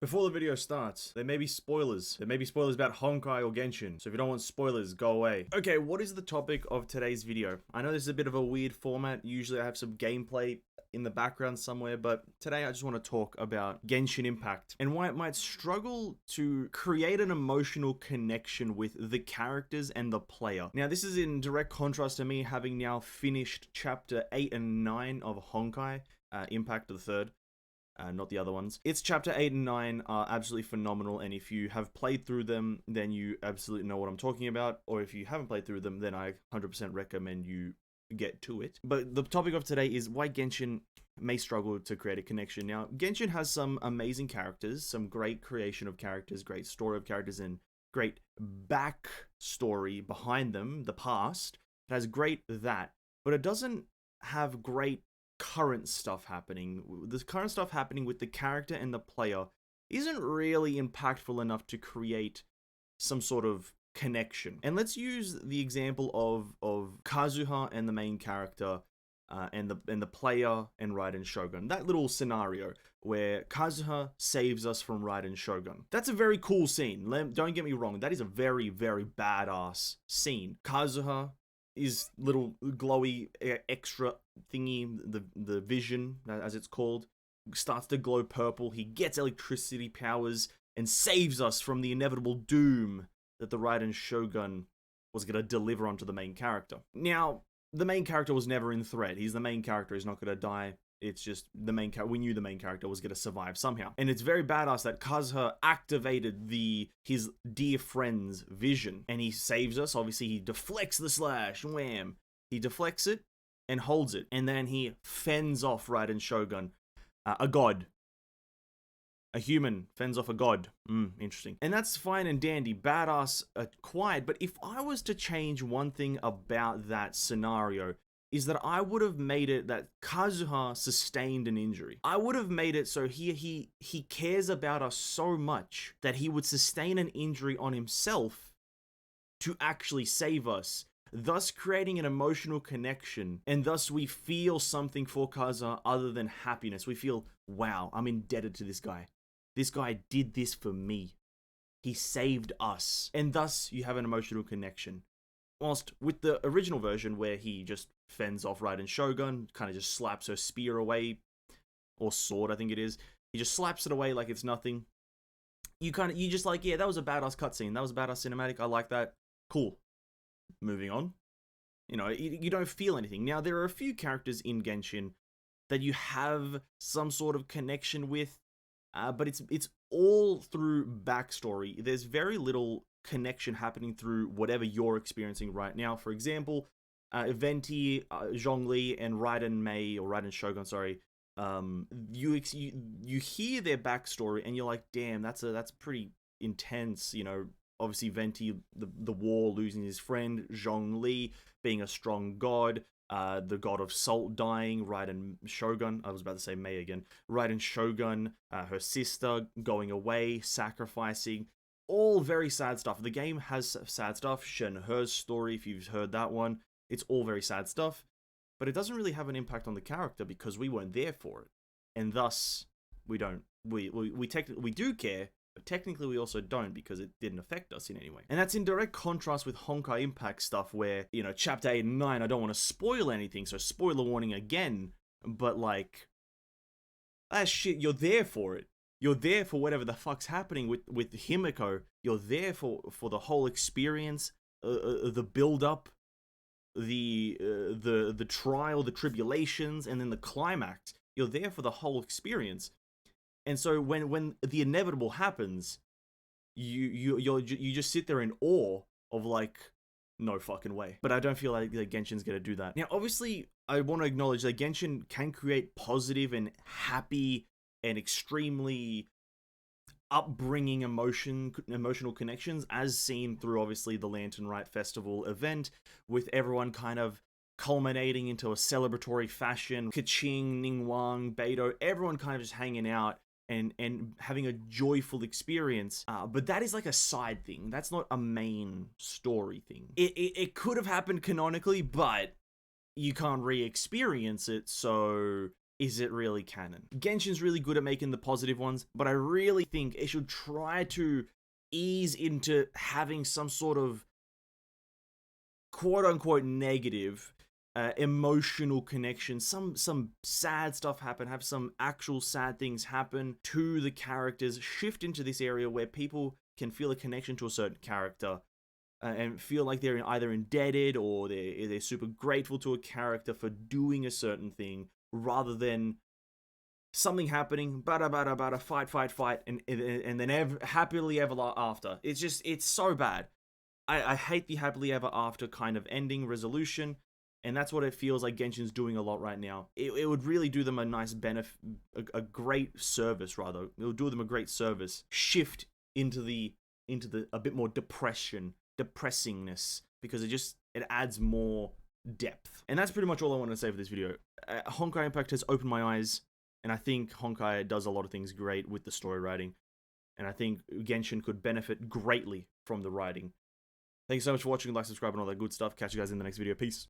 Before the video starts, there may be spoilers. There may be spoilers about Honkai or Genshin, so if you don't want spoilers, go away. Okay, what is the topic of today's video? I know this is a bit of a weird format. Usually I have some gameplay in the background somewhere, but today I just want to talk about Genshin Impact and why it might struggle to create an emotional connection with the characters and the player. Now, this is in direct contrast to me having now finished chapter 8 and 9 of Honkai Impact the third. Not the other ones. Its chapter 8 and 9 are absolutely phenomenal, and if you have played through them, then you absolutely know what I'm talking about, or if you haven't played through them, then I 100% recommend you get to it. But the topic of today is why Genshin may struggle to create a connection. Now, Genshin has some amazing characters, some great creation of characters, great story of characters, and great backstory behind them, the past. It has great that, but it doesn't have great current stuff happening. The current stuff happening with the character and the player isn't really impactful enough to create some sort of connection. And let's use the example of Kazuha and the main character and the player and Raiden Shogun. That little scenario where Kazuha saves us from Raiden Shogun. That's a very cool scene. Don't get me wrong. That is a very, very badass scene. Kazuha is little glowy extra thingy, the vision, as it's called, starts to glow purple. He gets electricity powers and saves us from the inevitable doom that the Raiden Shogun was going to deliver onto the main character. Now, the main character was never in threat. He's the main character. He's not going to die. It's just the main character. We knew the main character was going to survive somehow. And it's very badass that Kazuha activated his dear friend's vision. And he saves us. Obviously, he deflects the slash. Wham. He deflects it and holds it. And then he fends off Raiden Shogun. A god. A human fends off a god. Interesting. And that's fine and dandy. Badass quiet. But if I was to change one thing about that scenario, is that I would have made it that Kazuha sustained an injury. I would have made it so he cares about us so much that he would sustain an injury on himself to actually save us, thus creating an emotional connection, and thus we feel something for Kazuha other than happiness. We feel, wow, I'm indebted to this guy. This guy did this for me. He saved us. And thus you have an emotional connection. Whilst with the original version where he just fends off Raiden Shogun, kind of just slaps her spear away, or sword I think it is, he just slaps it away like it's nothing. You just like, yeah, that was a badass cutscene, that was a badass cinematic, I like that, cool. Moving on. You know, you don't feel anything. Now, there are a few characters in Genshin that you have some sort of connection with, but it's all through backstory. There's very little connection happening through whatever you're experiencing right now. For example, Venti, Zhongli, and Raiden Shogun, sorry. You hear their backstory and you're like, damn, that's pretty intense. You know, obviously Venti, the war, losing his friend. Zhongli being a strong god. The god of salt dying, Raiden Shogun, I was about to say Mei again, Raiden Shogun, her sister going away, sacrificing, all very sad stuff. The game has sad stuff. Shenhe's story, if you've heard that one, it's all very sad stuff, but it doesn't really have an impact on the character because we weren't there for it, and thus we do care, but technically we also don't because it didn't affect us in any way. And that's in direct contrast with Honkai Impact stuff where, you know, chapter 8 and 9, I don't want to spoil anything, so spoiler warning again, but like, that shit, you're there for it. You're there for whatever the fuck's happening with Himiko. You're there for the whole experience, the build-up, the trial, the tribulations, and then the climax. You're there for the whole experience. And so when the inevitable happens, you just sit there in awe of like, no fucking way. But I don't feel like Genshin's gonna do that. Now, obviously, I want to acknowledge that Genshin can create positive and happy and extremely upbringing emotional connections, as seen through obviously the Lantern Rite Festival event, with everyone kind of culminating into a celebratory fashion. Keqing, Ningguang, Beidou, everyone kind of just hanging out and having a joyful experience. But that is like a side thing. That's not a main story thing. It could have happened canonically, but you can't re-experience it, so is it really canon? Genshin's really good at making the positive ones, but I really think it should try to ease into having some sort of quote-unquote negative emotional connection. Some sad stuff happen, have some actual sad things happen to the characters, shift into this area where people can feel a connection to a certain character and feel like they're either indebted or they're super grateful to a character for doing a certain thing, rather than something happening, bada, fight, and then happily ever after. It's so bad. I hate the happily ever after kind of ending resolution, and that's what it feels like Genshin's doing a lot right now. It would really do them a nice benefit, a great service rather. It would do them a great service. Shift into the a bit more depressingness, because it adds more depth. And that's pretty much all I want to say for this video. Honkai Impact has opened my eyes, and I think Honkai does a lot of things great with the story writing, and I think Genshin could benefit greatly from the writing. Thanks so much for watching, like, subscribe, and all that good stuff. Catch you guys in the next video. Peace.